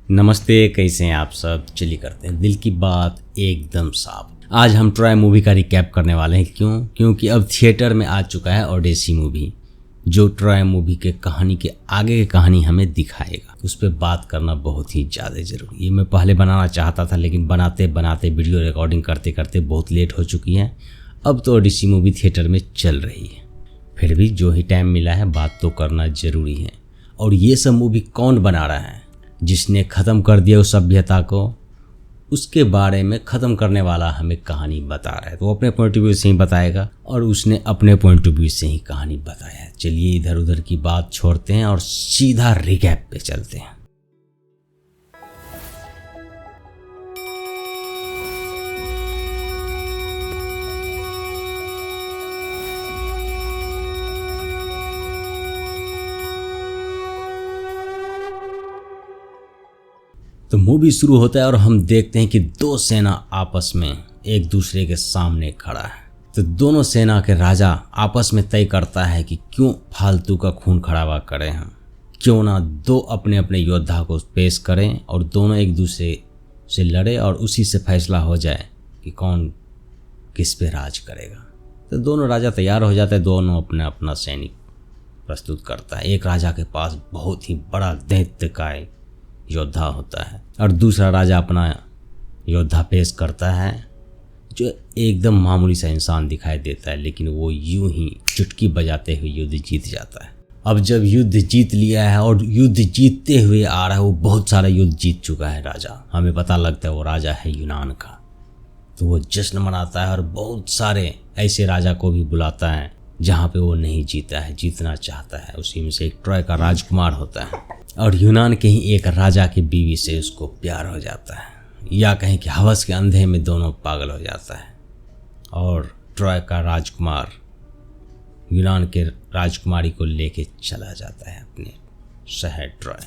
नमस्ते, कैसे हैं आप सब। चलिए करते हैं दिल की बात एकदम साफ। आज हम ट्रॉय मूवी का रिकैप करने वाले हैं। क्योंकि अब थिएटर में आ चुका है ओडेसी मूवी, जो ट्रॉय मूवी के कहानी के आगे की कहानी हमें दिखाएगा। उस पर बात करना बहुत ही ज़्यादा ज़रूरी है। मैं पहले बनाना चाहता था, लेकिन बनाते बनाते वीडियो रिकॉर्डिंग करते करते बहुत लेट हो चुकी है। अब तो ओडेसी मूवी थिएटर में चल रही है, फिर भी जो ही टाइम मिला है बात तो करना ज़रूरी है। और ये सब मूवी कौन बना रहा है, जिसने ख़त्म कर दिया उस सभ्यता को, उसके बारे में ख़त्म करने वाला हमें कहानी बता रहा है। तो वो अपने पॉइंट ऑफ व्यू से ही बताएगा और उसने अपने पॉइंट ऑफ व्यू से ही कहानी बताया है। चलिए इधर उधर की बात छोड़ते हैं और सीधा रिकैप पे चलते हैं। तो मूवी शुरू होता है और हम देखते हैं कि दो सेना आपस में एक दूसरे के सामने खड़ा है। तो दोनों सेना के राजा आपस में तय करता है कि क्यों फालतू का खून खराबा करें, हम क्यों ना दो अपने अपने योद्धा को पेश करें और दोनों एक दूसरे से लड़े और उसी से फैसला हो जाए कि कौन किस पे राज करेगा। तो दोनों राजा तैयार हो जाते हैं, दोनों अपना अपना सैनिक प्रस्तुत करता है। एक राजा के पास बहुत ही बड़ा दैत्यकाय योद्धा होता है और दूसरा राजा अपना योद्धा पेश करता है जो एकदम मामूली सा इंसान दिखाई देता है, लेकिन वो यूं ही चुटकी बजाते हुए युद्ध जीत जाता है। अब जब युद्ध जीत लिया है और युद्ध जीतते हुए आ रहा है, वो बहुत सारा युद्ध जीत चुका है राजा, हमें पता लगता है वो राजा है यूनान का। तो वो जश्न मनाता है और बहुत सारे ऐसे राजा को भी बुलाता है जहाँ पे वो नहीं जीता है, जीतना चाहता है। उसी में से एक ट्रॉय का राजकुमार होता है और यूनान के ही एक राजा की बीवी से उसको प्यार हो जाता है, या कहें कि हवस के अंधे में दोनों पागल हो जाता है। और ट्रॉय का राजकुमार यूनान के राजकुमारी को लेके चला जाता है अपने शहर ट्रॉय।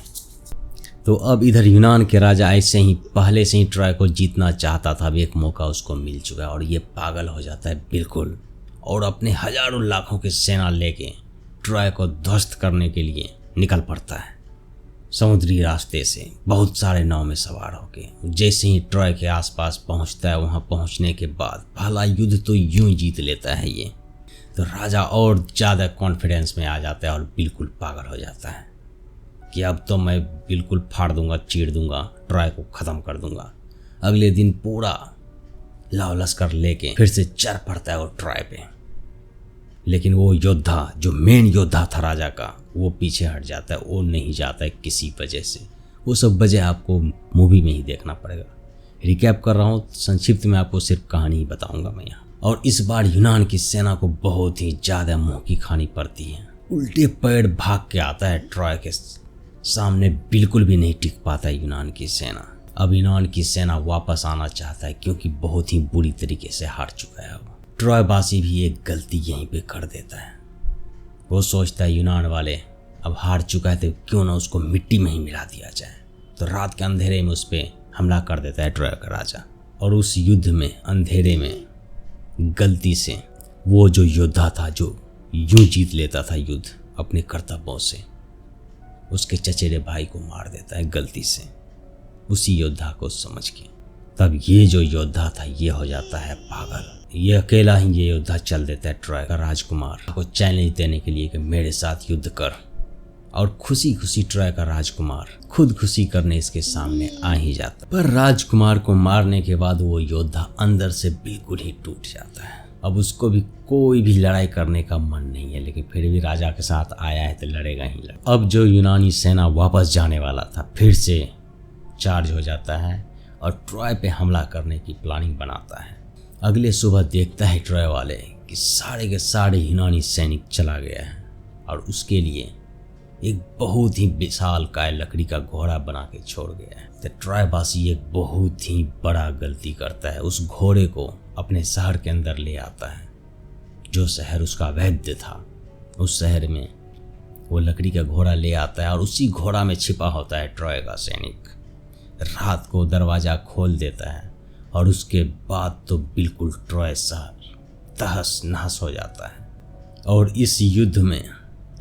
तो अब इधर यूनान के राजा ऐसे ही पहले से ही ट्रॉय को जीतना चाहता था। अब एक मौका उसको मिल चुका है और ये पागल हो जाता है बिल्कुल, और अपने हजारों लाखों की सेना लेके ट्रॉय को ध्वस्त करने के लिए निकल पड़ता है समुद्री रास्ते से, बहुत सारे नाव में सवार होके। जैसे ही ट्रॉय के आसपास पहुंचता है, वहां पहुंचने के बाद भला युद्ध तो यूं ही जीत लेता है ये। तो राजा और ज़्यादा कॉन्फिडेंस में आ जाता है और बिल्कुल पागल हो जाता है कि अब तो मैं बिल्कुल फाड़ दूंगा, चीड़ दूंगा, ट्रॉय को ख़त्म कर दूंगा। अगले दिन पूरा लाव लश्कर लेके फिर से चढ़ पड़ता है वो ट्रॉय पे। लेकिन वो योद्धा जो मेन योद्धा था राजा का, वो पीछे हट जाता है, वो नहीं जाता है किसी वजह से। वो सब वजह आपको मूवी में ही देखना पड़ेगा। रिकैप कर रहा हूँ, संक्षिप्त में आपको सिर्फ कहानी ही बताऊंगा मैं यहाँ। और इस बार यूनान की सेना को बहुत ही ज़्यादा मुँह की खानी पड़ती है। उल्टे पैर भाग के आता है ट्रॉय के सामने, बिल्कुल भी नहीं टिक पाता है यूनान की सेना। अब यूनान की सेना वापस आना चाहता है क्योंकि बहुत ही बुरी तरीके से हार चुका है। अब ट्रॉयवासी भी एक गलती यहीं पे कर देता है। वो सोचता है यूनान वाले अब हार चुका है तो क्यों ना उसको मिट्टी में ही मिला दिया जाए। तो रात के अंधेरे में उस पर हमला कर देता है ट्रॉय का राजा। और उस युद्ध में अंधेरे में गलती से वो जो योद्धा था जो यूं जीत लेता था युद्ध अपने कर्तव्यों से, उसके चचेरे भाई को मार देता है गलती से, उसी योद्धा को समझ के। तब ये जो योद्धा था ये हो जाता है पागल। ये अकेला ही ये योद्धा चल देता है ट्रॉय का राजकुमार को चैलेंज देने के लिए कि मेरे साथ युद्ध कर। और खुशी खुशी ट्रॉय का राजकुमार खुद खुशी करने इसके सामने आ ही जाता। पर राजकुमार को मारने के बाद वो योद्धा अंदर से बिल्कुल ही टूट जाता है। अब उसको भी कोई भी लड़ाई करने का मन नहीं है, लेकिन फिर भी राजा के साथ आया है तो लड़ेगा ही लड़ेगा। अब जो यूनानी सेना वापस जाने वाला था फिर से चार्ज हो जाता है और ट्रॉय पे हमला करने की प्लानिंग बनाता है। अगले सुबह देखता है ट्रॉय वाले कि सारे के सारे यूनानी सैनिक चला गया है और उसके लिए एक बहुत ही विशाल काय लकड़ी का घोड़ा बना के छोड़ गया है। तो ट्रॉयवासी एक बहुत ही बड़ा गलती करता है, उस घोड़े को अपने शहर के अंदर ले आता है, जो शहर उसका वैद्य था। उस शहर में वो लकड़ी का घोड़ा ले आता है और उसी घोड़ा में छिपा होता है ट्रॉय का सैनिक। रात को दरवाज़ा खोल देता है और उसके बाद तो बिल्कुल ट्रॉय शहर तहस नहस हो जाता है। और इस युद्ध में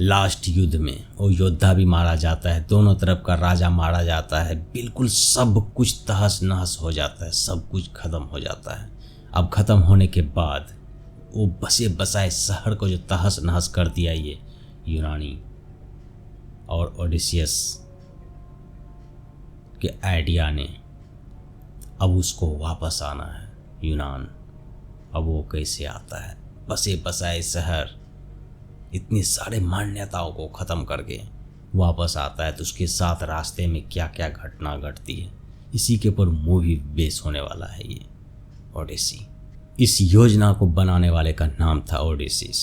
लास्ट युद्ध में वो योद्धा भी मारा जाता है, दोनों तरफ का राजा मारा जाता है, बिल्कुल सब कुछ तहस नहस हो जाता है, सब कुछ खत्म हो जाता है। अब खत्म होने के बाद वो बसे बसाए शहर को जो तहस नहस कर दिया ये यूनानी और ओडिसियस के आइडिया ने, अब उसको वापस आना है यूनान। अब वो कैसे आता है? बसे बसाए शहर, इतनी सारे मान्यताओं को ख़त्म करके वापस आता है, तो उसके साथ रास्ते में क्या क्या घटना घटती है, इसी के ऊपर मूवी बेस होने वाला है ये ओडिसी। इस योजना को बनाने वाले का नाम था ओडिसिस,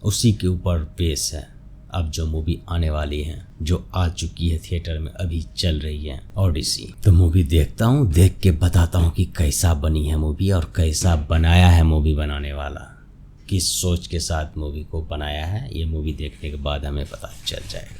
उसी के ऊपर बेस है अब जो मूवी आने वाली है, जो आ चुकी है थिएटर में, अभी चल रही है ओडिसी। तो मूवी देखता हूँ, देख के बताता हूँ कि कैसा बनी है मूवी और कैसा बनाया है मूवी बनाने वाला, किस सोच के साथ मूवी को बनाया है। ये मूवी देखने के बाद हमें पता चल जाएगा।